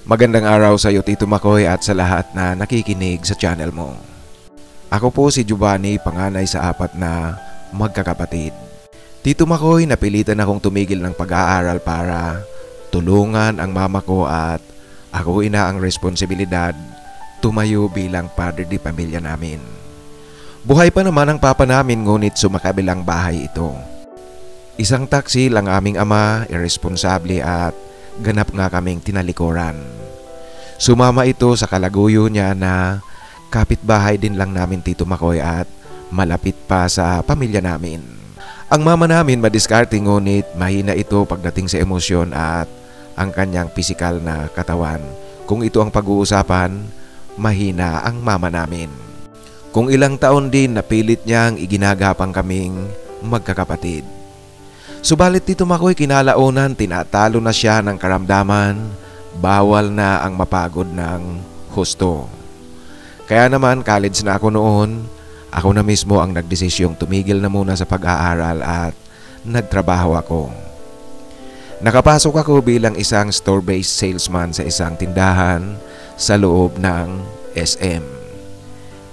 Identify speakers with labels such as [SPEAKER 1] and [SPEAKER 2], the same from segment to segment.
[SPEAKER 1] Magandang araw sa iyo, Tito Makoy, at sa lahat na nakikinig sa channel mo. Ako po si Giovanni, panganay sa 4 na magkakapatid. Tito Makoy, napilitan akong tumigil ng pag-aaral para tulungan ang mama ko at ako ina ang responsibilidad tumayo bilang padre di pamilya namin. Buhay pa naman ang papa namin, ngunit sumakabilang bahay ito. Isang taksi lang aming ama, irresponsable at ganap nga kaming tinalikuran. Sumama ito sa kalaguyo niya na kapitbahay din lang namin, Tito Makoy, at malapit pa sa pamilya namin. Ang mama namin madiskarte, ngunit mahina ito pagdating sa emosyon at ang kanyang pisikal na katawan. Kung ito ang pag-uusapan, mahina ang mama namin. Kung ilang taon din napilit niyang iginagapang kaming magkakapatid. Subalit, Tito Makoy, kinalaunan tinatalo na siya ng karamdaman, bawal na ang mapagod ng husto. Kaya naman college na ako noon, ako na mismo ang nagdesisyong tumigil na muna sa pag-aaral at nagtrabaho ako. Nakapasok ako bilang isang store-based salesman sa isang tindahan sa loob ng SM.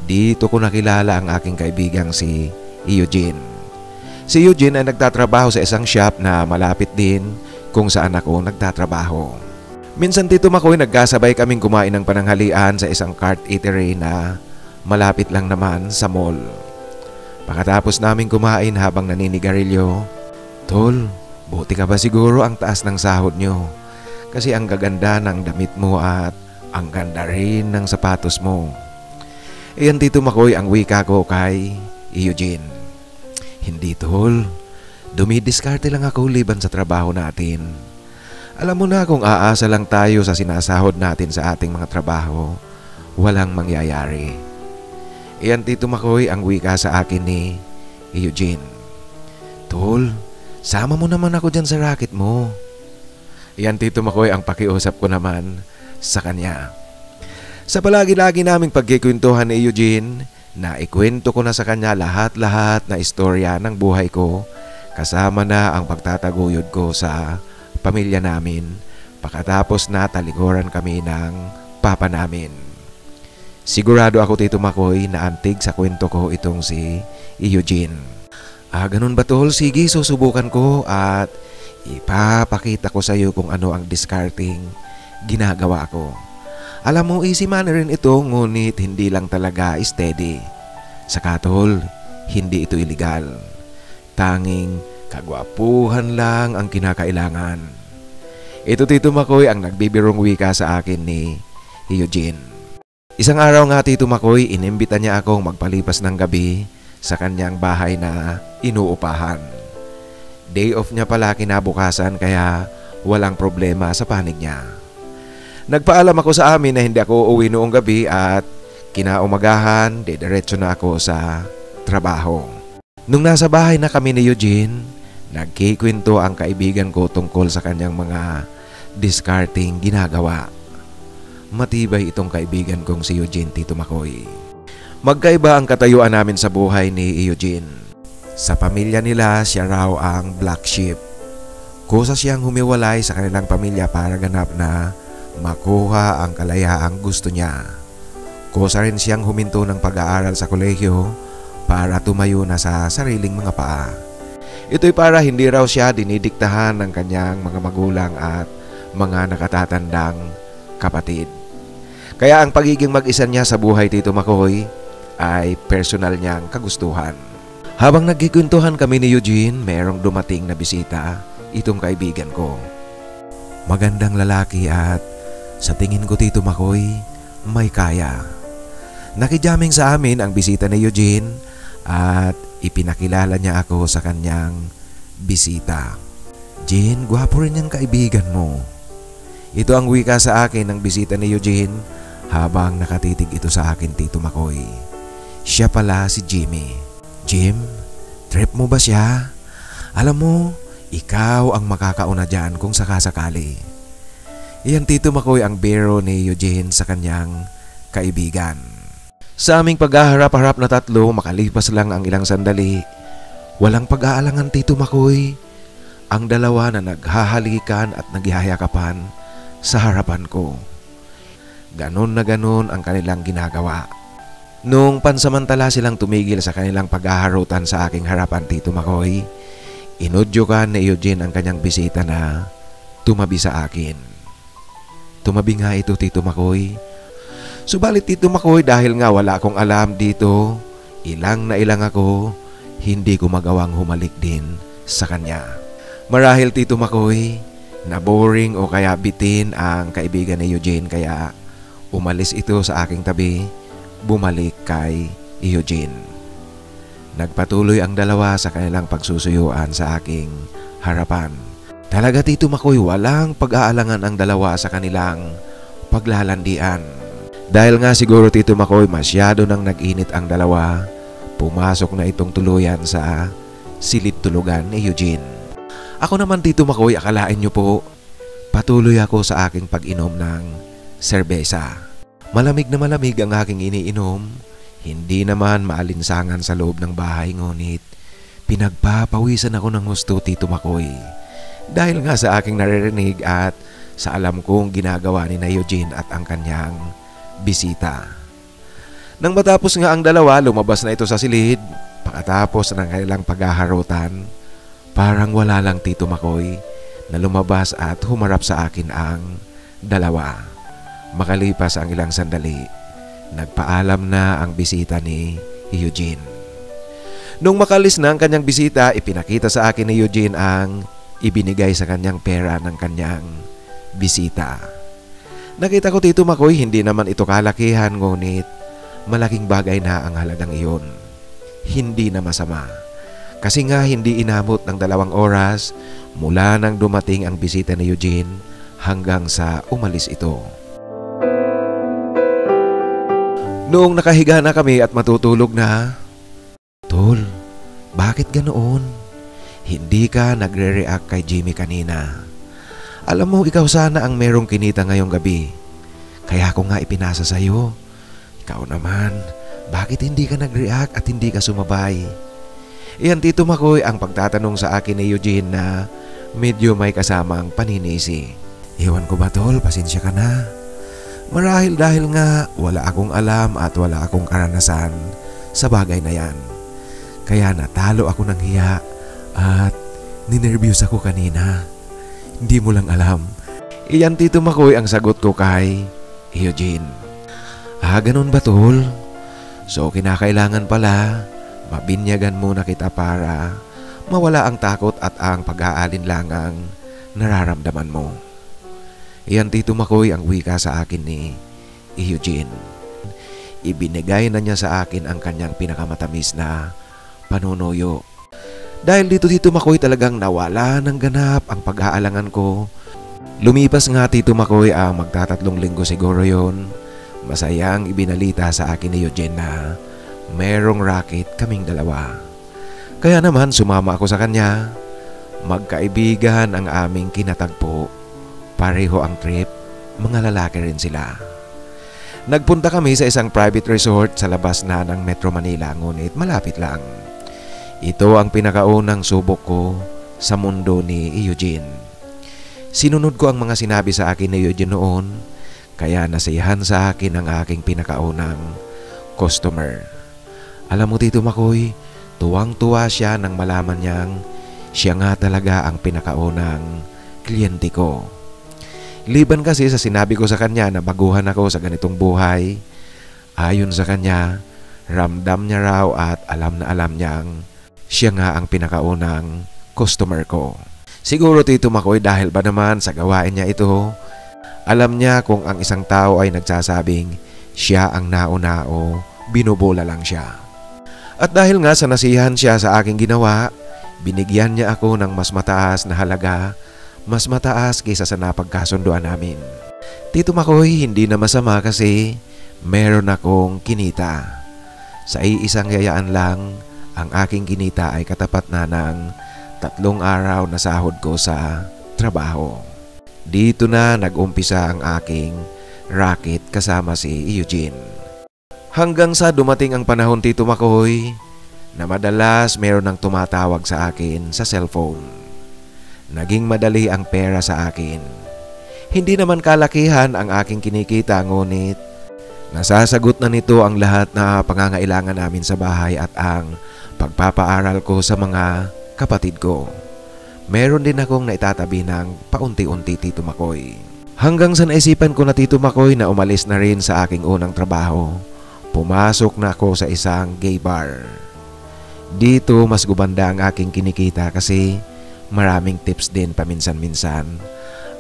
[SPEAKER 1] Dito ko nakilala ang aking kaibigang si Eugene. Si Eugene ay nagtatrabaho sa isang shop na malapit din kung saan ako nagtatrabaho. Minsan, Tito Makoy, nagkasabay kaming kumain ng pananghalian sa isang cart eatery na malapit lang naman sa mall. Pagkatapos namin kumain habang naninigarilyo, "Tol, buti ka ba siguro ang taas ng sahod nyo? Kasi ang gaganda ng damit mo at ang ganda rin ng sapatos mo." Iyan, Tito Makoy, ang wika ko kay Eugene. "Hindi, tol. Dumidiskarte lang ako liban sa trabaho natin. Alam mo na, kung aasa lang tayo sa sinasahod natin sa ating mga trabaho, walang mangyayari." Iyan, Tito Makoy, ang wika sa akin ni Eugene. "Tol, sama mo naman ako dyan sa racket mo." Iyan, Tito Makoy, ang pakiusap ko naman sa kanya. Sa palagi-lagi naming pagkikwentuhan ni Eugene, na ikwento ko na sa kanya lahat-lahat na istorya ng buhay ko, kasama na ang pagtataguyod ko sa pamilya namin pagkatapos na talikuran kami ng papa namin. Sigurado ako, Tito Makoy, na antig sa kwento ko itong si Eugene. Ganun ba, tol? Sige, susubukan ko at ipapakita ko sa iyo kung ano ang discarding ginagawa ko. Alam mo, easy man rin ito, ngunit hindi lang talaga steady. Saka, tol, hindi ito illegal. Tanging kagwapuhan lang ang kinakailangan. Ito, Tito Makoy, ang nagbibirong wika sa akin ni Eugene. Isang araw nga, Tito Makoy, inimbita niya akong magpalipas ng gabi sa kanyang bahay na inuupahan. Day off niya pala kinabukasan, kaya walang problema sa panig niya. Nagpaalam ako sa amin na hindi ako uuwi noong gabi at kinaumagahan, diretso na ako sa trabaho. Nung nasa bahay na kami ni Eugene, nagkikwento ang kaibigan ko tungkol sa kanyang mga discarding ginagawa. Matibay itong kaibigan kong si Eugene, Tito Makoy. Magkaiba ang katayuan namin sa buhay ni Eugene. Sa pamilya nila, siya raw ang black sheep. Kusa siyang humiwalay sa kanilang pamilya para ganap na makuha ang kalayaang gusto niya. Kusa rin siyang huminto ng pag-aaral sa kolehiyo para tumayo na sa sariling mga paa. Ito'y para hindi raw siya dinidiktahan ng kanyang mga magulang at mga nakatatandang kapatid. Kaya ang pagiging mag-isa niya sa buhay, Tito Makoy, ay personal niyang kagustuhan. Habang nagkikwentuhan kami ni Eugene, merong dumating na bisita, itong kaibigan ko. Magandang lalaki at sa tingin ko, Tito Makoy, may kaya. Nakijaming sa amin ang bisita ni Eugene at ipinakilala niya ako sa kanyang bisita. "Jean, gwapo rin yung kaibigan mo." Ito ang wika sa akin ng bisita ni Eugene habang nakatitig ito sa akin, Tito Makoy. Siya pala si Jimmy. "Jim, trip mo ba siya? Alam mo, ikaw ang makakauna dyan kung sakasakali." Iyan, Tito Makoy, ang biro ni Eugene sa kanyang kaibigan. Sa aming paghaharap-harap na tatlo, makalipas lang ang ilang sandali, walang pag-aalangan, Tito Makoy, ang dalawa na naghahalikan at naghihayakapan sa harapan ko. Ganon na ganon ang kanilang ginagawa. Nung pansamantala silang tumigil sa kanilang paghaharutan sa aking harapan, Tito Makoy, inudyokan ni Eugene ang kanyang bisita na tumabi sa akin. Tumabi nga ito, Tito Makoy. Subalit, Tito Makoy, dahil nga wala akong alam dito, ilang na ilang ako, hindi ko magawang humalik din sa kanya. Marahil, Tito Makoy, na boring o kaya bitin ang kaibigan ni Eugene, kaya umalis ito sa aking tabi, bumalik kay Eugene. Nagpatuloy ang dalawa sa kanilang pagsusuyuan sa aking harapan. Talaga, Tito Makoy, walang pag-aalangan ang dalawa sa kanilang paglalandian. Dahil nga siguro, Tito Makoy, masyado nang nag-init ang dalawa, pumasok na itong tuluyan sa silid tulugan ni Eugene. Ako naman, Tito Makoy, akalain niyo po, patuloy ako sa aking pag-inom ng serbesa. Malamig na malamig ang aking iniinom, hindi naman maalinsangan sa loob ng bahay, ngunit pinagpapawisan ako ng gusto, Tito Makoy. Dahil nga sa aking naririnig at sa alam kong ginagawa ni na Eugene at ang kanyang bisita. Nang matapos nga ang dalawa, lumabas na ito sa silid. Pagkatapos ng kanilang paghaharutan, parang wala lang, Tito Makoy, na lumabas at humarap sa akin ang dalawa. Makalipas ang ilang sandali, nagpaalam na ang bisita ni Eugene. Nung makalis na ang kanyang bisita, ipinakita sa akin ni Eugene ang ibinigay sa kanyang pera ng kanyang bisita. Nakita ko, Tito Makoy, hindi naman ito kalakihan, ngunit malaking bagay na ang halagang iyon. Hindi na masama. Kasi nga hindi inabot ng 2 oras mula nang dumating ang bisita ni Eugene hanggang sa umalis ito. Noong nakahiga na kami at matutulog na, Tol, bakit ganoon? Hindi ka nagre-react kay Jimmy kanina. Alam mo, ikaw sana ang merong kinita ngayong gabi. Kaya ako nga ipinasa sa'yo. Ikaw naman, bakit hindi ka nag-react at hindi ka sumabay? Iyan, Tito Makoy, ang pagtatanong sa akin ni Eugene na medyo may kasamang paninisi. Iwan ko ba, Tol? Pasensya ka na. Marahil dahil nga wala akong alam at wala akong karanasan sa bagay na yan. Kaya natalo ako ng hiya at ninervyos ako kanina. Hindi mo lang alam. Iyan, Tito Makoy, ang sagot ko kay Eugene. Ganun ba, Tol? So kinakailangan pala mabinyagan muna kita para mawala ang takot at ang pag-aalinlangang nararamdaman mo. Iyan, Tito Makoy, ang wika sa akin ni Eugene. Ibinigay na niya sa akin ang kanyang pinakamatamis na panunuyo. Dahil dito, Tito Makoy, talagang nawala ng ganap ang pag-aalangan ko. Lumipas nga, Tito Makoy, ang magtatatlong linggo siguro yon. Masayang ibinalita sa akin ni Eugene na merong racket kaming dalawa. Kaya naman sumama ako sa kanya. Magkaibigan ang aming kinatagpo. Pareho ang trip, mga lalaki rin sila. Nagpunta kami sa isang private resort sa labas na ng Metro Manila, ngunit malapit lang. Ito ang pinakaunang subok ko sa mundo ni Eugene. Sinunod ko ang mga sinabi sa akin ni Eugene noon, kaya nasiyahan sa akin ang aking pinakaunang customer. Alam mo, Tito Makoy, tuwang-tuwa siya nang malaman niyang siya nga talaga ang pinakaunang kliyente ko. Liban kasi sa sinabi ko sa kanya na baguhan ako sa ganitong buhay, ayon sa kanya, ramdam niya raw at alam na alam niyang siya nga ang pinakaunang customer ko. Siguro, Tito Makoy, dahil ba naman sa gawain niya ito, alam niya kung ang isang tao ay nagsasabing siya ang nauna o binubola lang siya. At dahil nga sa nasiyahan siya sa aking ginawa, binigyan niya ako ng mas mataas na halaga, mas mataas kaysa sa napagkasunduan namin. Tito Makoy, hindi na masama kasi meron akong kinita. Sa iisang yayaan lang, ang aking kinita ay katapat na ng 3 araw na sahod ko sa trabaho. Dito na nag-umpisa ang aking racket kasama si Eugene. Hanggang sa dumating ang panahon, Tito Makoy, na madalas meron nang tumatawag sa akin sa cellphone. Naging madali ang pera sa akin. Hindi naman kalakihan ang aking kinikita, ngunit nasasagot na nito ang lahat na pangangailangan namin sa bahay at ang pagpapaaral ko sa mga kapatid ko. Meron din akong naitatabi ng paunti-unti, Tito Makoy. Hanggang sa naisipan ko na, Tito Makoy, na umalis na rin sa aking unang trabaho. Pumasok na ako sa isang gay bar. Dito mas gumanda ang aking kinikita kasi maraming tips din paminsan-minsan.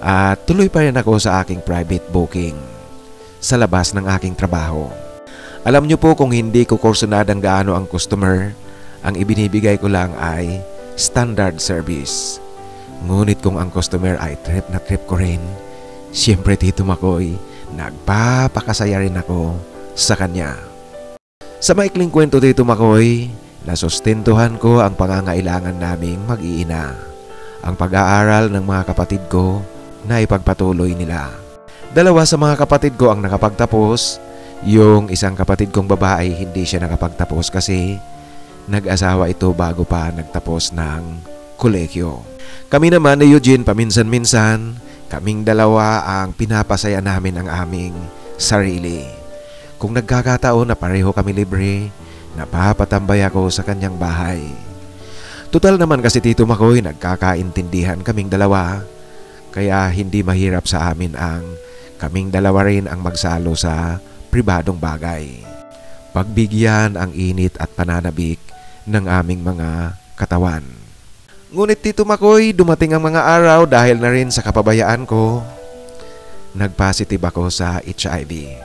[SPEAKER 1] At tuloy pa rin ako sa aking private booking sa labas ng aking trabaho. Alam niyo po, kung hindi ko kursunadang gaano ang customer, ang ibinibigay ko lang ay standard service. Ngunit kung ang customer ay trip na trip ko rin, siyempre, Tito Makoy, nagpapakasaya rin ako sa kanya. Sa maikling kwento, Tito Makoy, nasustentuhan ko ang pangangailangan naming mag-iina. Ang pag-aaral ng mga kapatid ko na ipagpatuloy nila. Dalawa sa mga kapatid ko ang nakapagtapos. Yung isang kapatid kong babae, hindi siya nakapagtapos kasi nag-asawa ito bago pa nagtapos ng kolehiyo. Kami naman ni Eugene, paminsan-minsan, kaming dalawa ang pinapasaya namin ang aming sarili. Kung nagkakataon na pareho kami libre, napapatambay ako sa kanyang bahay. Tutal naman kasi, Tito Makoy, nagkakaintindihan kaming dalawa, kaya hindi mahirap sa amin ang kaming dalawa rin ang magsalo sa pribadong bagay. Pagbigyan ang init at pananabik ng aming mga katawan. Ngunit, Tito Makoy, dumating ang mga araw dahil na rin sa kapabayaan ko, nagpositive ako sa HIV.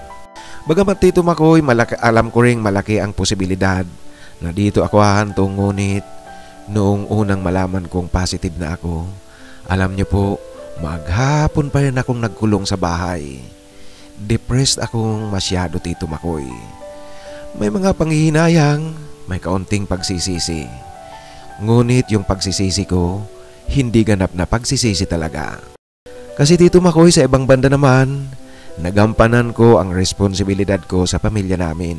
[SPEAKER 1] Bagamat, Tito Makoy, alam ko ring malaki ang posibilidad na dito ako hahantong, ngunit noong unang malaman kong positive na ako, alam niyo po, maghapon pa rin akong nagkulong sa bahay. Depressed akong masyado, Tito Makoy. May mga panghihinayang, may kaunting pagsisisi. Ngunit yung pagsisisi ko, hindi ganap na pagsisisi talaga. Kasi, Tito Makoy, sa ibang banda naman, nagampanan ko ang responsibilidad ko sa pamilya namin.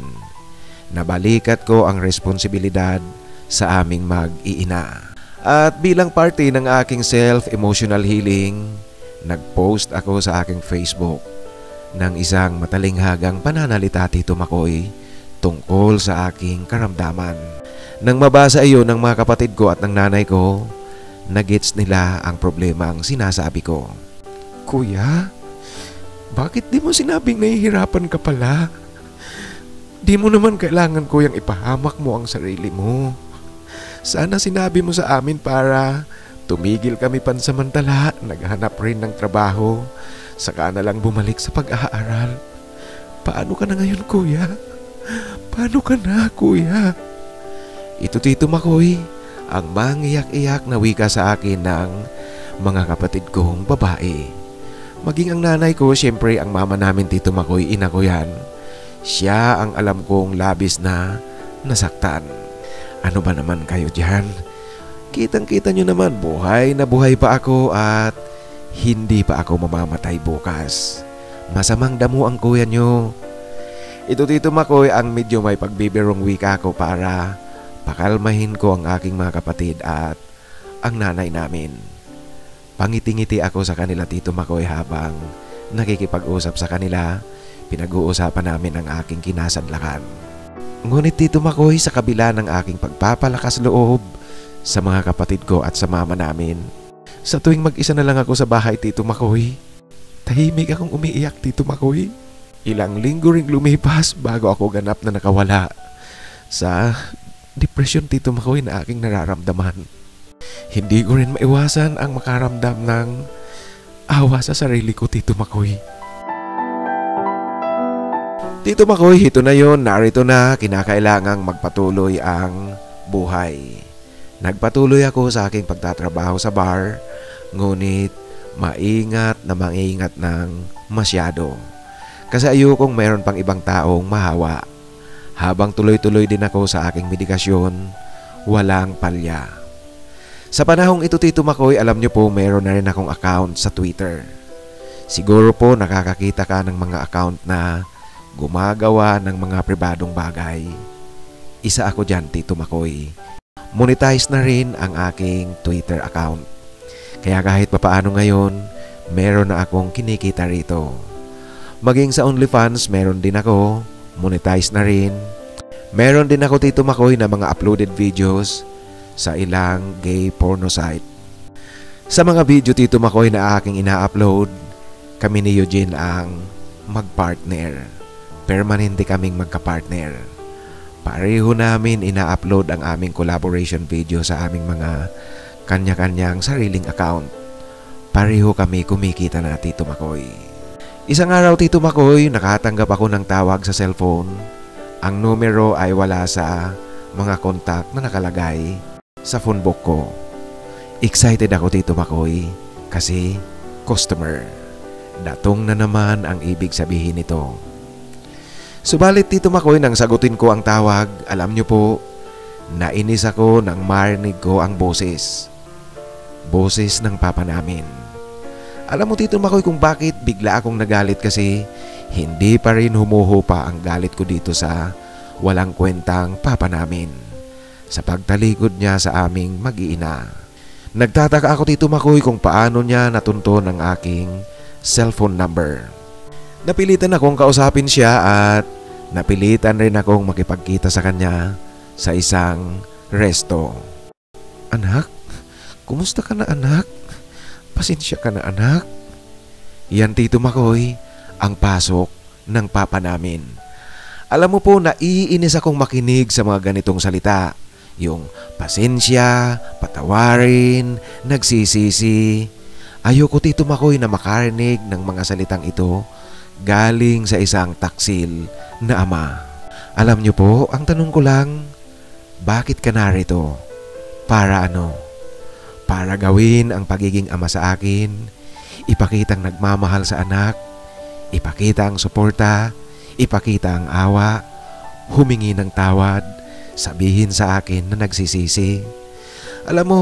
[SPEAKER 1] Nabalikat ko ang responsibilidad sa aming mag-iina. At bilang parte ng aking self-emotional healing, nag-post ako sa aking Facebook ng isang matalinghagang pananalita, Tito Makoy, tungkol sa aking karamdaman. Nang mabasa iyon ng mga kapatid ko at ng nanay ko, nagets nila ang problemang sinasabi ko. Kuya, bakit di mo sinabing nahihirapan ka pala? Di mo naman kailangan, kuyang, ipahamak mo ang sarili mo. Sana sinabi mo sa amin para tumigil kami pansamantala, naghanap rin ng trabaho, saka na lang bumalik sa pag-aaral. Paano ka na ngayon, kuya? Paano ka na, kuya? Ito, Tito Makoy, ang mangiyak-iyak na wika sa akin ng mga kapatid kong babae. Maging ang nanay ko, siyempre ang mama namin, Tito Makoy, ina ko yan. Siya ang alam kong labis na nasaktan. Ano ba naman kayo dyan? Kitang-kita nyo naman, buhay na buhay pa ako at hindi pa ako mamamatay bukas. Masamang damo ang kuya nyo. Ito, Tito Makoy, ang medyo may pagbibirong wika ko para pakalmahin ko ang aking mga kapatid at ang nanay namin. Pangiti-ngiti ako sa kanila, Tito Makoy, habang nakikipag-usap sa kanila. Pinag-uusapan namin ang aking kinasadlakan. Ngunit, Tito Makoy, sa kabila ng aking pagpapalakas loob sa mga kapatid ko at sa mama namin, sa tuwing mag-isa na lang ako sa bahay, Tito Makoy, tahimik akong umiiyak, Tito Makoy. Ilang linggo ring lumipas bago ako ganap na nakawala sa depression, Tito Makoy, na aking nararamdaman. Hindi ko rin maiwasan ang makaramdam ng awa sa sarili ko, Tito Makoy. Tito Makoy, ito na yon, narito na, kinakailangang magpatuloy ang buhay. Nagpatuloy ako sa aking pagtatrabaho sa bar, ngunit maingat ng masyado. Kasi ayokong mayroon pang ibang taong mahawa. Habang tuloy-tuloy din ako sa aking medikasyon, walang palya. Sa panahong ito, Tito Makoy, alam niyo po, mayroon na rin akong account sa Twitter. Siguro po nakakakita ka ng mga account na gumagawa ng mga pribadong bagay. Isa ako dyan, Tito Makoy. Monetize na rin ang aking Twitter account. Kaya kahit papaano ngayon, meron na akong kinikita rito. Maging sa OnlyFans, meron din ako, monetize na rin. Meron din ako Tito Makoy na mga uploaded videos sa ilang gay porno site. Sa mga video Tito Makoy na aking ina-upload, kami ni Eugene ang magpartner. Permanente kaming magkapartner. Pareho namin ina-upload ang aming collaboration video sa aming mga kanya-kanyang sariling account. Pareho kami kumikita na Tito Makoy. Isang araw Tito Makoy, nakatanggap ako ng tawag sa cellphone. Ang numero ay wala sa mga kontak na nakalagay sa phone book ko. Excited ako Tito Makoy kasi customer. Datong na naman ang ibig sabihin nito. Subalit Tito Makoy, nang sagutin ko ang tawag, alam niyo po, nainis ako nang marinig ko ang boses. Boses ng papa namin. Alam mo Tito Makoy kung bakit bigla akong nagalit kasi hindi pa rin humuhupa ang galit ko dito sa walang kwentang papa namin. Sa pagtalikod niya sa aming mag-iina. Nagtataka ako Tito Makoy kung paano niya natunton ang aking cellphone number. Napilitan akong kausapin siya at napilitan rin akong makipagkita sa kanya sa isang resto. Anak? Kumusta ka na anak? Pasensya ka na anak? Yan Tito Makoy, ang pasok ng papa namin. Alam mo po, naiinis akong makinig sa mga ganitong salita. Yung pasensya, patawarin, nagsisisi. Ayoko Tito Makoy na makarinig ng mga salitang ito galing sa isang taksil na ama. Alam niyo po, ang tanong ko lang, bakit ka narito? Para ano? Para gawin ang pagiging ama sa akin, ipakitang nagmamahal sa anak, ipakita ang suporta, ipakita ang awa, humingi ng tawad, sabihin sa akin na nagsisisi. Alam mo,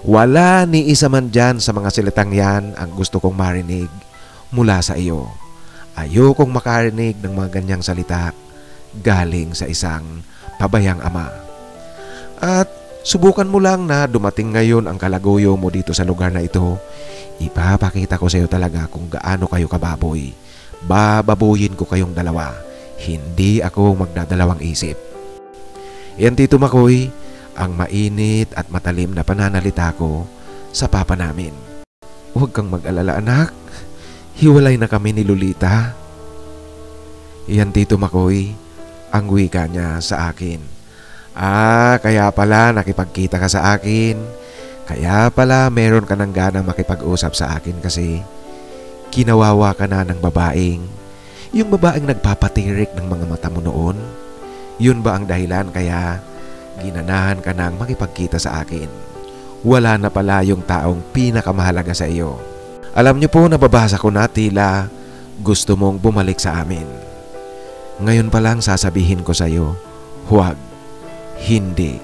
[SPEAKER 1] wala ni isa man dyan sa mga salitang yan ang gusto kong marinig mula sa iyo. Ayokong makarinig ng mga ganyang salita galing sa isang pabayang ama. At subukan mo lang na dumating ngayon ang kalaguyo mo dito sa lugar na ito. Ipapakita ko sa iyo talaga kung gaano kayo kababoy. Bababuyin ko kayong dalawa. Hindi ako magdadalawang isip. Yan Tito Makoy, ang mainit at matalim na pananalita ko sa papa namin. Huwag kang mag-alala anak. Hiwalay na kami ni Lolita. Yan Tito Makoy, ang wika niya sa akin. Kaya pala nakipagkita ka sa akin. Kaya pala meron ka ng ganang makipag-usap sa akin kasi kinawawa ka na ng babaeng. Yung babaeng nagpapatirik ng mga mata mo noon. Yun ba ang dahilan kaya ginanahan ka nang makipagkita sa akin? Wala na pala yung taong pinakamahalaga sa iyo. Alam niyo po, nababasa ko na tila gusto mong bumalik sa amin. Ngayon pa lang sasabihin ko sa iyo, huwag, hindi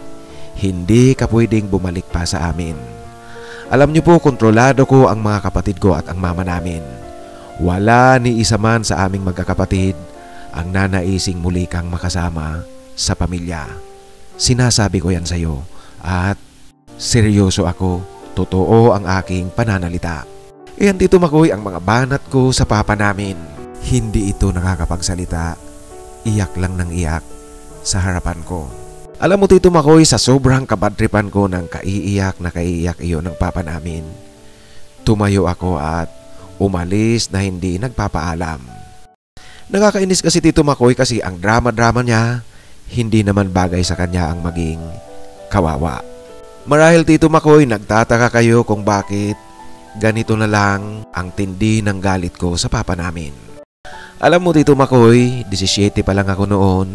[SPEAKER 1] ka pwedeng bumalik pa sa amin. Alam niyo po, kontrolado ko ang mga kapatid ko at ang mama namin. Wala ni isa man sa aming magkakapatid ang nanaising muli kang makasama sa pamilya. Sinasabi ko yan sa iyo at seryoso ako, totoo ang aking pananalita. Iyan Tito Makoy ang mga banat ko sa papa namin. Hindi ito nakakapagsalita. Iyak lang ng iyak sa harapan ko. Alam mo Tito Makoy, sa sobrang kabadripan ko ng kaiiyak na kaiiyak iyon ng papa namin, tumayo ako at umalis na hindi nagpapaalam. Nakakainis kasi Tito Makoy kasi ang drama-drama niya, hindi naman bagay sa kanya ang maging kawawa. Marahil Tito Makoy, nagtataka kayo kung bakit ganito na lang ang tindi ng galit ko sa papa namin. Alam mo Tito Makoy, 17 pa lang ako noon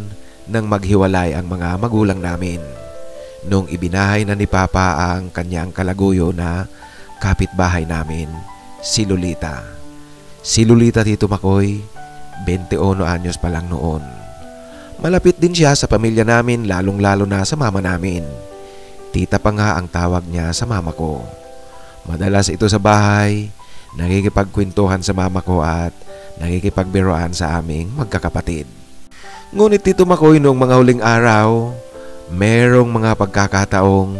[SPEAKER 1] nang maghiwalay ang mga magulang namin. Nung ibinahay na ni Papa ang kanyang kalaguyo na kapitbahay namin, si Lolita. Si Lolita Tito Makoy, 21 anyos pa lang noon. Malapit din siya sa pamilya namin, lalong-lalo na sa mama namin. Tita pa nga ang tawag niya sa mama ko. Madalas ito sa bahay, nakikipagkwentuhan sa mama ko at nakikipagbiroan sa aming magkakapatid. Ngunit Tito Makoy, noong mga huling araw, merong mga pagkakataong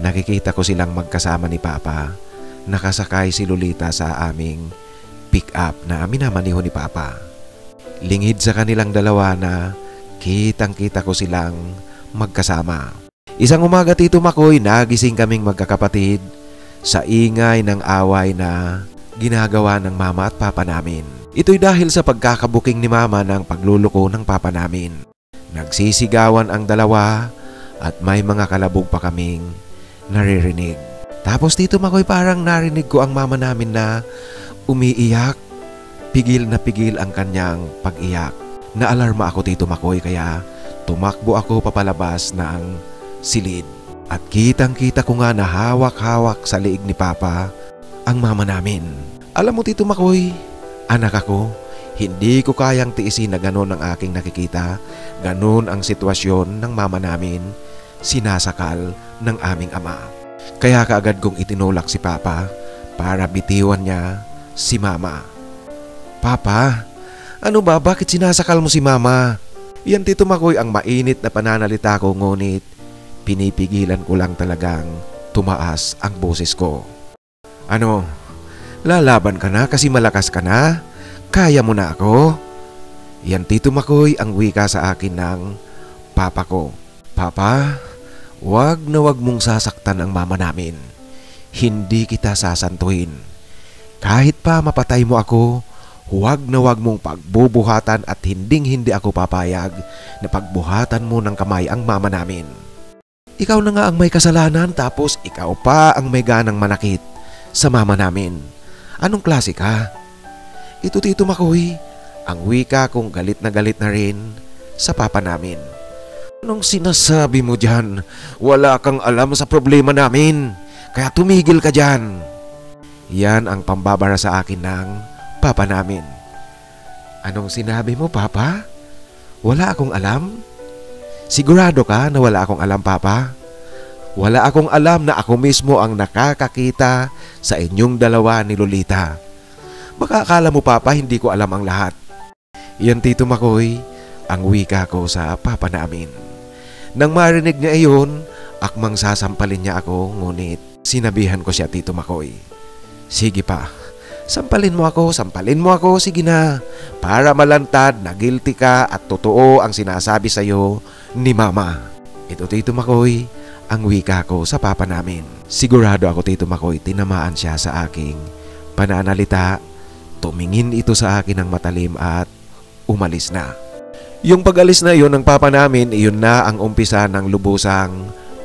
[SPEAKER 1] nakikita ko silang magkasama ni Papa nakasakay si Lolita sa aming pick-up na minamaniho ni Papa. Lingid sa kanilang dalawa na kitang-kita ko silang magkasama. Isang umaga, Tito Makoy, nagising kaming magkakapatid sa ingay ng away na ginagawa ng mama at papa namin. Ito'y dahil sa pagkakabuking ni mama ng pagluluko ng papa namin. Nagsisigawan ang dalawa at may mga kalabog pa kaming naririnig. Tapos, Tito Makoy, parang narinig ko ang mama namin na umiiyak. Pigil na pigil ang kanyang pag-iyak. Naalarma ako, Tito Makoy, kaya tumakbo ako papalabas ng silid. At kitang-kita ko nga na hawak-hawak sa liig ni Papa ang mama namin. Alam mo, Tito Makoy, anak ako, hindi ko kayang tiisin na ganon ang aking nakikita. Ganon ang sitwasyon ng mama namin, sinasakal ng aming ama. Kaya kaagad kong itinulak si Papa para bitiwan niya si mama. Papa, ano ba? Bakit sinasakal mo si mama? Yan, Tito Makoy, ang mainit na pananalita ko, ngunit pinipigilan ko lang talagang tumaas ang boses ko. Ano? Lalaban ka na kasi malakas ka na? Kaya mo na ako? Yan, Tito Makoy, ang wika sa akin ng papa ko. Papa, wag na wag mong sasaktan ang mama namin. Hindi kita sasantuhin. Kahit pa mapatay mo ako, huwag na wag mong pagbubuhatan at hinding-hindi ako papayag na pagbuhatan mo ng kamay ang mama namin. Ikaw na nga ang may kasalanan, tapos ikaw pa ang may ganang manakit sa mama namin. Anong klase ka? Ito, Tito Makoy, ang wika kong galit na rin sa papa namin. Anong sinasabi mo dyan? Wala kang alam sa problema namin, kaya tumigil ka dyan. Yan ang pambabara sa akin ng papa namin. Anong sinabi mo, Papa? Wala akong alam? Sigurado ka na wala akong alam, Papa? Wala akong alam na ako mismo ang nakakakita sa inyong dalawa ni Lolita. Baka akala mo, Papa, hindi ko alam ang lahat. Yan, Tito Makoy, ang wika ko sa papa namin. Nang marinig niya iyon, akmang sasampalin niya ako, ngunit sinabihan ko siya, Tito Makoy. Sige pa. Sampalin mo ako, sige na. Para malantad na guilty ka at totoo ang sinasabi sa'yo ni Mama. Ito, Tito Makoy, ang wika ko sa papa namin. Sigurado ako, Tito Makoy, tinamaan siya sa aking pananalita. Tumingin ito sa akin ng matalim at umalis na. Yung pag-alis na iyon ng papa namin, iyon na ang umpisa ng lubusang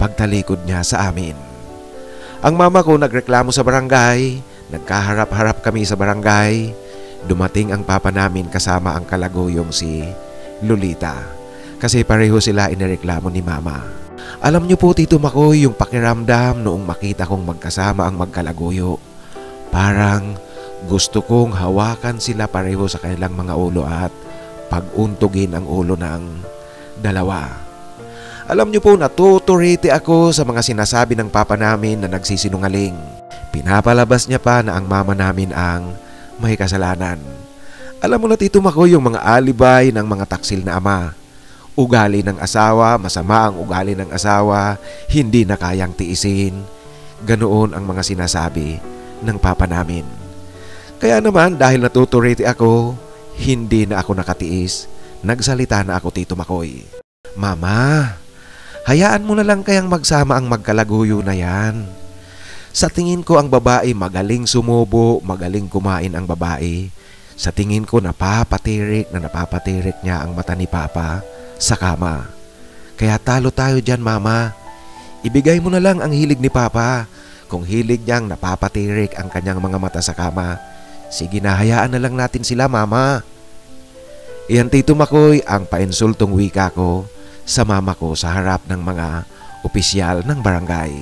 [SPEAKER 1] pagtalikod niya sa amin. Ang mama ko nagreklamo sa barangay. Nagkaharap-harap kami sa barangay. Dumating ang papa namin kasama ang kalaguyong si Lolita. Kasi pareho sila inireklamo ni mama. Alam niyo po, Tito Makoy, yung pakiramdam noong makita kong magkasama ang magkalaguyo. Parang gusto kong hawakan sila pareho sa kanilang mga ulo at paguntugin ang ulo ng dalawa. Alam niyo po, natuturiti ako sa mga sinasabi ng papa namin na nagsisinungaling. Pinapalabas niya pa na ang mama namin ang may kasalanan. Alam mo na, Tito Makoy, yung mga alibay ng mga taksil na ama. Ugali ng asawa, masama ang ugali ng asawa, hindi na kayang tiisin. Ganoon ang mga sinasabi ng papa namin. Kaya naman, dahil natuturiti ako, hindi na ako nakatiis. Nagsalita na ako, Tito Makoy. Mama, hayaan mo na lang kayang magsama ang magkalaguyo na yan. Sa tingin ko ang babae magaling sumubo, magaling kumain ang babae. Sa tingin ko napapatirik niya ang mata ni Papa sa kama. Kaya talo tayo dyan, Mama. Ibigay mo na lang ang hilig ni Papa. Kung hilig niyang napapatirik ang kanyang mga mata sa kama, sige na, hayaan na lang natin sila, Mama. Iyan, Tito Makoy, ang painsultong wika ko sa mama ko sa harap ng mga opisyal ng barangay.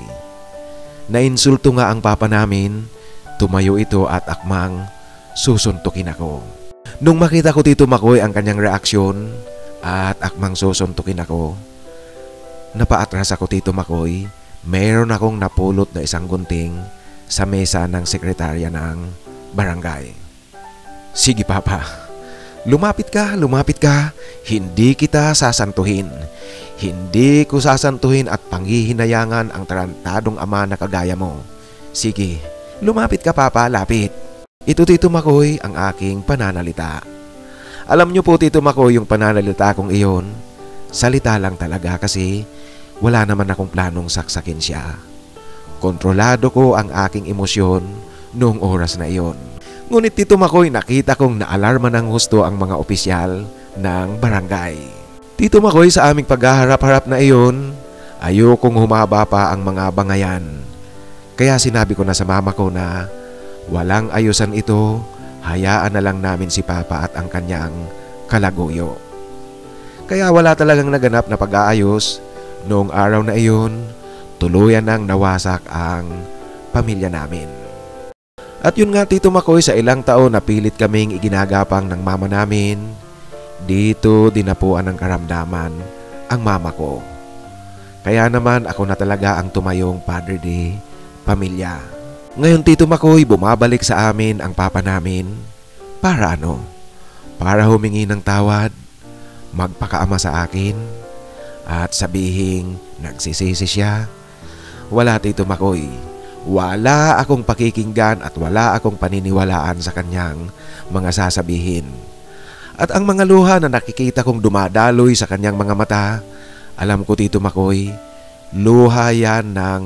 [SPEAKER 1] Nainsulto nga ang papa namin, tumayo ito at akmang susuntukin ako. Nung makita ko, Tito Makoy, ang kanyang reaksyon at akmang susuntukin ako, napaatras ako, Tito Makoy. Meron akong napulot na isang gunting sa mesa ng sekretarya ng barangay. Sige, Papa, lumapit ka. Hindi kita sasantuhin. Hindi ko sasantuhin at panghihinayangan ang tarantadong ama na kagaya mo. Sige, Lumapit ka papa, lapit. Ito Tito Makoy ang aking pananalita. Alam niyo po Tito Makoy, yung pananalita kong iyon, salita lang talaga kasi wala naman akong planong saksakin siya. Kontrolado ko ang aking emosyon noong oras na iyon. Ngunit Tito Makoy, nakita kong naalarma ng husto ang mga opisyal ng barangay. Tito Makoy, sa aming paghaharap-harap na iyon, ayokong humaba pa ang mga bangayan. Kaya sinabi ko na sa mama ko na walang ayusan ito, hayaan na lang namin si Papa at ang kanyang kalaguyo. Kaya wala talagang naganap na pag-aayos. Noong araw na iyon, tuluyan nang nawasak ang pamilya namin. At yun nga Tito Makoy, sa ilang taon na pilit kaming iginagapang ng mama namin, dito dinapuan ng karamdaman ang mama ko. Kaya naman ako na talaga ang tumayong padre de pamilya. Ngayon Tito Makoy, bumabalik sa amin ang papa namin. Para ano? Para humingi ng tawad, magpakaama sa akin, at sabihing nagsisisi siya. Wala Tito Makoy. Wala akong pakikinggan at wala akong paniniwalaan sa kanyang mga sasabihin. At ang mga luha na nakikita kong dumadaloy sa kanyang mga mata, alam ko Tito Makoy, luha yan ng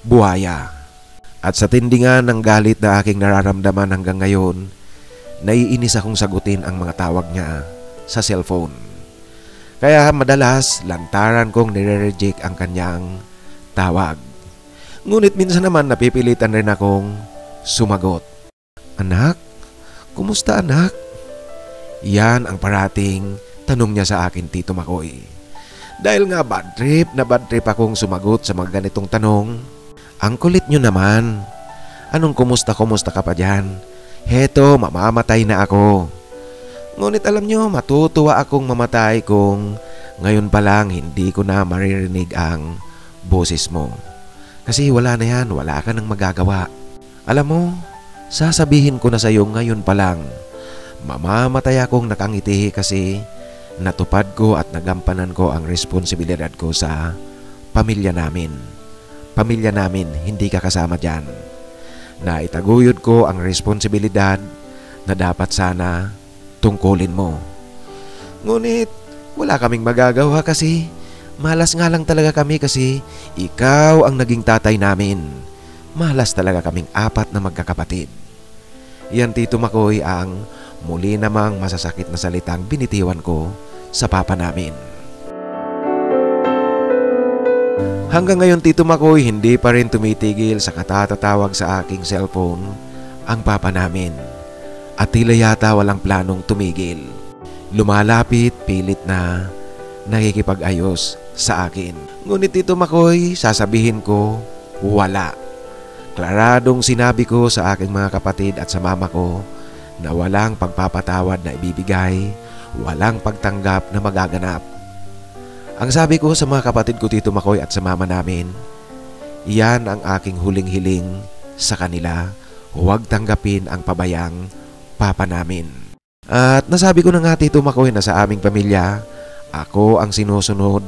[SPEAKER 1] buhaya. At sa tindingan ng galit na aking nararamdaman hanggang ngayon, naiinis akong sagutin ang mga tawag niya sa cellphone. Kaya madalas lantaran kong nire-reject ang kanyang tawag. Ngunit minsan naman napipilitan rin akong sumagot. Anak? Kumusta anak? Yan ang parating tanong niya sa akin Tito Makoy. Dahil nga bad trip akong sumagot sa mga ganitong tanong. Ang kulit nyo naman. Anong kumusta ka pa dyan? Heto, mamamatay na ako. Ngunit alam nyo, matutuwa akong mamatay kung ngayon pa lang hindi ko na maririnig ang boses mo. Kasi wala na yan, wala ka nang magagawa. Alam mo, sasabihin ko na sa iyo ngayon pa lang, mamamatay akong nakangiti kasi natupad ko at nagampanan ko ang responsibilidad ko sa pamilya namin. Pamilya namin, hindi ka kasama dyan. Na itaguyod ko ang responsibilidad na dapat sana tungkulin mo. Ngunit wala kaming magagawa kasi malas nga lang talaga kami kasi ikaw ang naging tatay namin. Malas talaga kaming apat na magkakapatid. Yan Tito Makoy ang muli namang masasakit na salitang binitiwan ko sa papa namin. Hanggang ngayon Tito Makoy, hindi pa rin tumitigil sa katatatawag sa aking cellphone ang papa namin. At tila yata walang planong tumigil. Lumalapit, pilit na nakikipag-ayos sa akin. Ngunit Tito Makoy, sasabihin ko, wala. Klaradong sinabi ko sa aking mga kapatid at sa mama ko na walang pagpapatawad na ibibigay, walang pagtanggap na magaganap. Ang sabi ko sa mga kapatid ko Tito Makoy at sa mama namin, iyan ang aking huling hiling sa kanila, huwag tanggapin ang pabayang papa namin. At nasabi ko na nga Tito Makoy na sa aming pamilya, ako ang sinusunod,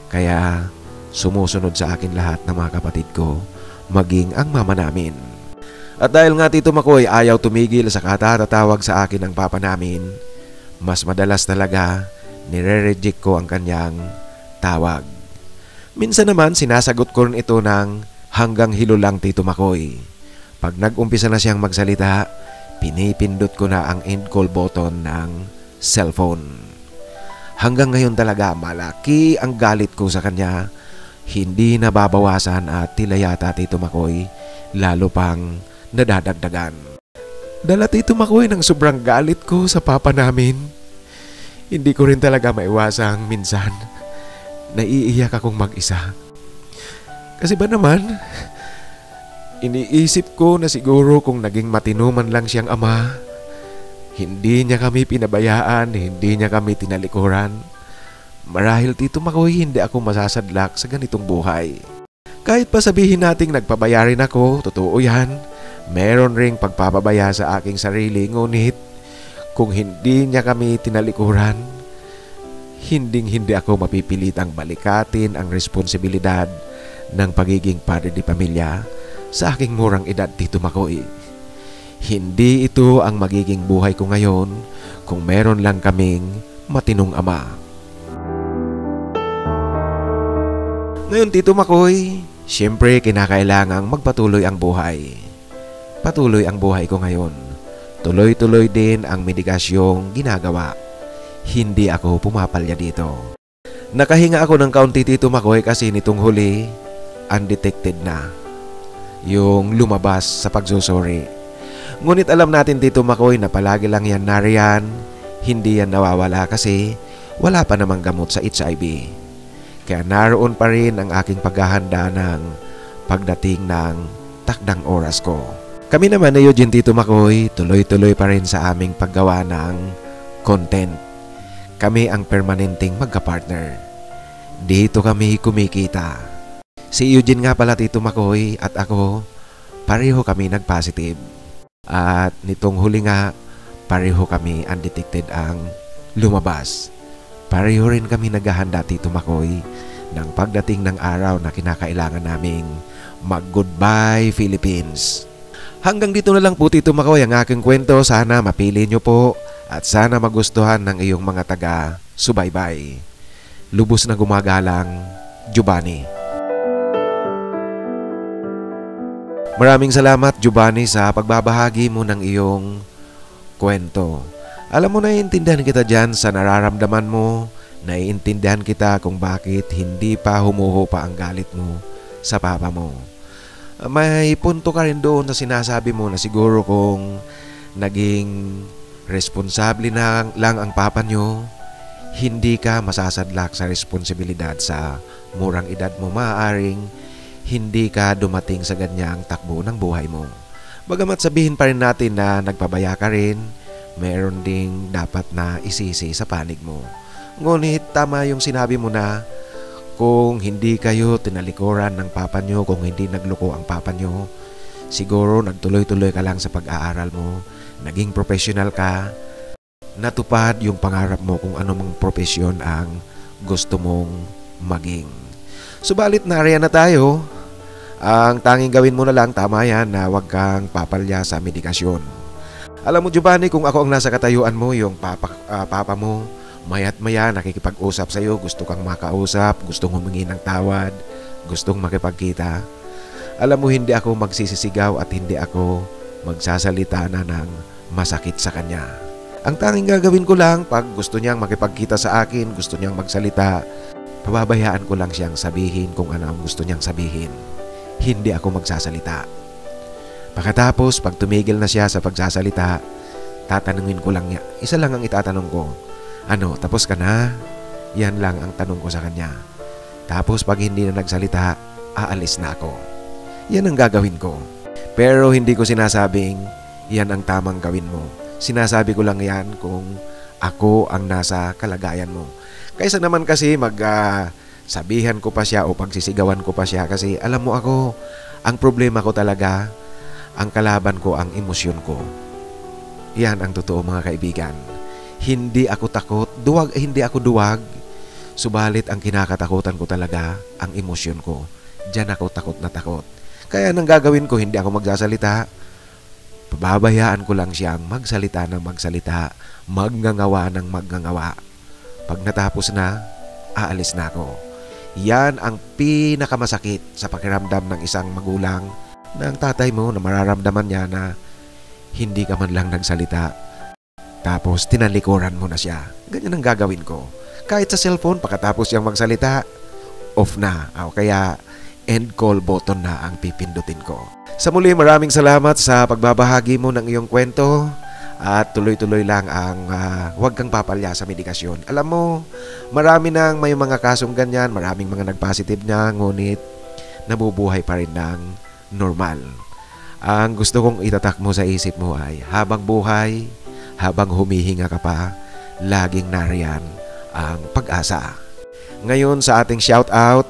[SPEAKER 1] kaya sumusunod sa akin lahat ng mga kapatid ko, maging ang mama namin. At dahil nga Tito Makoy ayaw tumigil sa katatatawag sa akin ng papa namin, mas madalas talaga nire-reject ko ang kanyang tawag. Minsan naman sinasagot ko rin ito ng hanggang hilo lang Tito Makoy. Pag nag-umpisa na siyang magsalita, pinipindot ko na ang end call button ng cellphone. Hanggang ngayon talaga malaki ang galit ko sa kanya. Hindi nababawasan at tila yata Tito Makoy lalo pang nadadagdagan. Dala Tito Makoy ng sobrang galit ko sa papa namin. Hindi ko rin talaga maiwasang minsan naiiyak akong mag-isa. Kasi ba naman, iniisip ko na siguro kung naging matino man lang siyang ama, hindi niya kami pinabayaan, hindi niya kami tinalikuran. Marahil Tito Makoy, hindi ako masasadlak sa ganitong buhay. Kahit pa sabihin nating nagpabayarin ako, totoo yan. Meron ring pagpapabaya sa aking sarili, ngunit kung hindi niya kami tinalikuran, hindi ako mapipilitang balikatin ang responsibilidad ng pagiging padre de pamilya sa aking murang edad, Tito Makoy. Hindi ito ang magiging buhay ko ngayon kung meron lang kaming matinong ama. Ngayon, Tito Makoy, siyempre kinakailangang magpatuloy ang buhay. Patuloy ang buhay ko ngayon. Tuloy-tuloy din ang medikasyong ginagawa. Hindi ako pumapalya dito. Nakahinga ako ng kaunti, Tito Makoy, kasi nitong huli, undetected na yung lumabas sa pagsusuri. Ngunit alam natin, Tito Makoy, na palagi lang yan nariyan. Hindi yan nawawala kasi wala pa namang gamot sa HIV. Kaya naroon pa rin ang aking paghahanda ng pagdating ng takdang oras ko. Kami naman na Eugene, Tito Makoy, tuloy-tuloy pa rin sa aming paggawa ng content. Kami ang permanenteng magka-partner. Dito kami kumikita. Si Eugene nga pala, Tito Makoy, at ako, pareho kami nag-positive. At nitong huli nga, pareho kami undetected ang lumabas. Pareho rin kami naghahanda, Tito Makoy, ng pagdating ng araw na kinakailangan naming mag-goodbye Philippines. Hanggang dito na lang po, Tito Makoy, ang aking kwento. Sana mapili nyo po at sana magustuhan ng iyong mga taga-subaybay. Lubos na gumagalang, Giovanni. Maraming salamat, Giovanni, sa pagbabahagi mo ng iyong kwento. Alam mo, naiintindihan kita dyan sa nararamdaman mo. Naiintindihan kita kung bakit hindi pa humuhupa ang galit mo sa papa mo. May punto ka rin doon na sinasabi mo na siguro kung naging responsable na lang ang papa nyo, hindi ka masasadlak sa responsibilidad sa murang edad mo. Maaaring hindi ka dumating sa ganyang takbo ng buhay mo. Bagamat sabihin pa rin natin na nagpabaya ka rin, meron ding dapat na isisi sa panig mo. Ngunit tama yung sinabi mo na kung hindi kayo tinalikuran ng papa nyo, kung hindi nagloko ang papa nyo, siguro nagtuloy-tuloy ka lang sa pag-aaral mo, naging professional ka, natupad yung pangarap mo kung anumang profesyon ang gusto mong maging. Subalit nariyan na tayo. Ang tanging gawin mo na lang, tama yan, na huwag kang papalya sa medikasyon. Alam mo, Giovanni, kung ako ang nasa katayuan mo, yung papa mo, maya't maya nakikipag-usap sa'yo, gusto kang makausap, gustong humingi ng tawad, gustong makipagkita. Alam mo, hindi ako magsisisigaw at hindi ako magsasalita na ng masakit sa kanya. Ang tanging gagawin ko lang, pag gusto niyang makipagkita sa akin, gusto niyang magsalita, pababayaan ko lang siyang sabihin kung ano ang gusto niyang sabihin. Hindi ako magsasalita. Pagkatapos, pag tumigil na siya sa pagsasalita, tatanungin ko lang niya. Isa lang ang itatanong ko. Ano, tapos ka na? Yan lang ang tanong ko sa kanya. Tapos pag hindi na nagsalita, aalis na ako. Yan ang gagawin ko. Pero hindi ko sinasabing yan ang tamang gawin mo. Sinasabi ko lang yan kung ako ang nasa kalagayan mo. Kaysa naman kasi sabihan ko pa siya o pagsisigawan ko pa siya, kasi alam mo ako, ang problema ko talaga, ang kalaban ko, ang emosyon ko. Yan ang totoo, mga kaibigan. Hindi ako takot, hindi ako duwag. Subalit ang kinakatakutan ko talaga, ang emosyon ko. Diyan ako takot na takot. Kaya nang gagawin ko, hindi ako magsasalita. Pababayaan ko lang siyang magsalita ng magsalita, magngangawa ng magngangawa. Pag natapos na, aalis na ako. Yan ang pinakamasakit sa pakiramdam ng isang magulang, ng tatay mo, na mararamdaman niya na hindi ka man lang nagsalita. Tapos tinalikuran mo na siya. Ganyan ang gagawin ko. Kahit sa cellphone, pagkatapos siyang magsalita, off na. Kaya end call button na ang pipindutin ko. Sa muli, maraming salamat sa pagbabahagi mo ng iyong kwento. At tuloy-tuloy lang ang huwag kang papalya sa medikasyon. Alam mo, marami nang may mga kasong ganyan, maraming mga nagpositive na, ngunit nabubuhay pa rin ng normal. Ang gusto kong itatak mo sa isip mo ay habang buhay, habang humihinga ka pa, laging nariyan ang pag-asa. Ngayon sa ating shoutout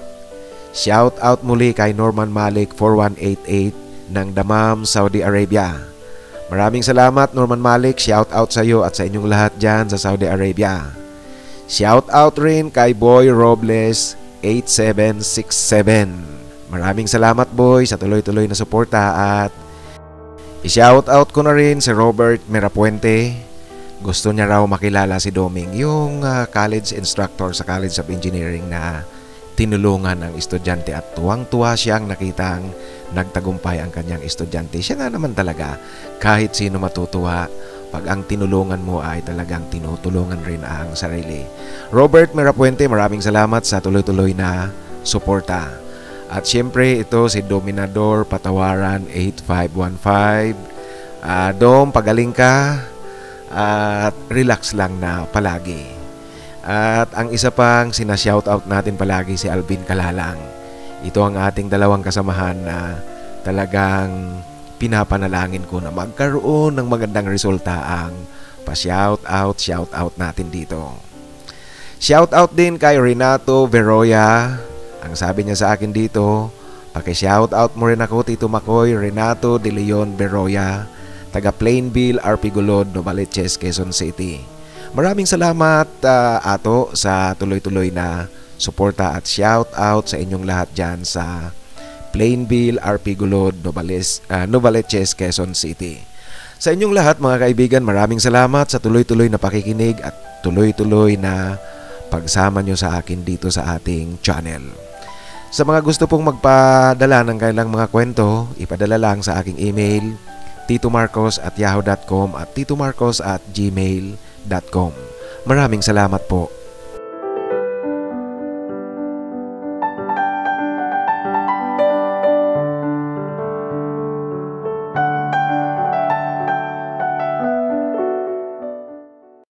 [SPEAKER 1] muli kay Norman Malik 4188 ng Dammam, Saudi Arabia. Maraming salamat, Norman Malik. Shout out sa iyo at sa inyong lahat dyan sa Saudi Arabia. Shout out rin kay Boy Robles 8767 Maraming salamat boy sa tuloy-tuloy na suporta at i-shoutout ko na rin si Robert Mirapuente. Gusto niya raw makilala si Doming, yung college instructor sa College of Engineering na tinulungan ang estudyante at tuwang-tuwa siyang nakitang nagtagumpay ang kanyang estudyante. Siya nga naman talaga, kahit sino matutuwa pag ang tinulungan mo ay talagang tinutulungan rin ang sarili. Robert Mirapuente, maraming salamat sa tuloy-tuloy na suporta. At syempre ito si Dominador Patawaran 8515. Dom, pagaling ka at relax lang na palagi. At ang isa pang sina-shoutout natin palagi si Alvin Kalalang. Ito ang ating dalawang kasamahan na talagang pinapanalangin ko na magkaroon ng magandang resulta ang pa-shoutout natin dito. Shoutout din kay Renato Veroya. Ang sabi niya sa akin dito, paki-shoutout mo rin ako Tito Makoy, Renato De Leon Veroya, taga Plainville, Arpigulod, Novaliches, Quezon City. Maraming salamat ato sa tuloy-tuloy na suporta at shoutout sa inyong lahat dyan sa Plainville, Arpigulod, Novaliches, Quezon City. Sa inyong lahat mga kaibigan, maraming salamat sa tuloy-tuloy na pakikinig at tuloy-tuloy na pagsama nyo sa akin dito sa ating channel. Sa mga gusto pong magpadala ng kailang mga kwento, ipadala lang sa aking email titomarcos@yahoo.com at titomarcos@gmail.com. Maraming salamat po.